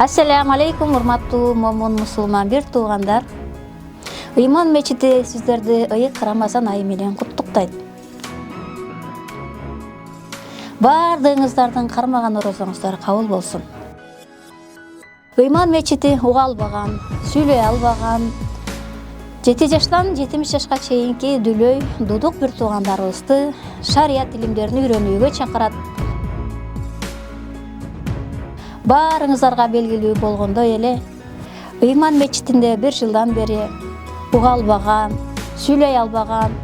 Assalamu alaikum, урматтуу момун мусулман бир туугандар. Ыйман мечити сиздерди ыйык Рамазан айы менен куттуктайт. Бардыгыңыздардын кармаган орозоңуздар кабыл болсун. Ыйман мечити уга албаган, сүйлөй албаган, 7 жаштан 70 жашка чейинки дүлөй дудук бир туугандарыбызды шарият илимдерин үйрөнүүгө чакырат. Барыңыздарга белгилүү болгондой эле, Ыйман мечитинде 1 жылдан бери уга албаган, сүйлөй албаган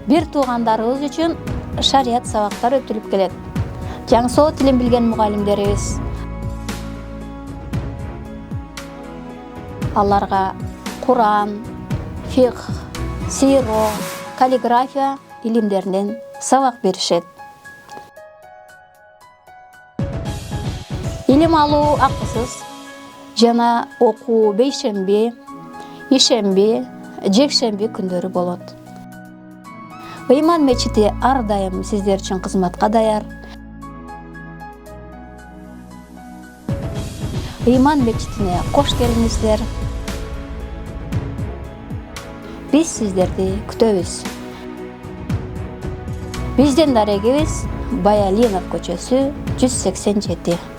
бир туугандарыбыз үчүн шарият сабактар өтүлүп келет. Жаңсоо тилин билген мугалимдерибиз аларга Куран, фикх, сийро, каллиграфия илимдеринен сабак беришет. Илим алуу акысыз жана окуу бейшемби, ишемби, жекшемби күндөрү болот. Ыйман мечити ар дайым сиздер үчүн кызматка даяр. Ыйман мечитине кош келиңиздер. Биз сиздерди күтөбүз. Биздин дарегибиз Баялинов көчөсү 187.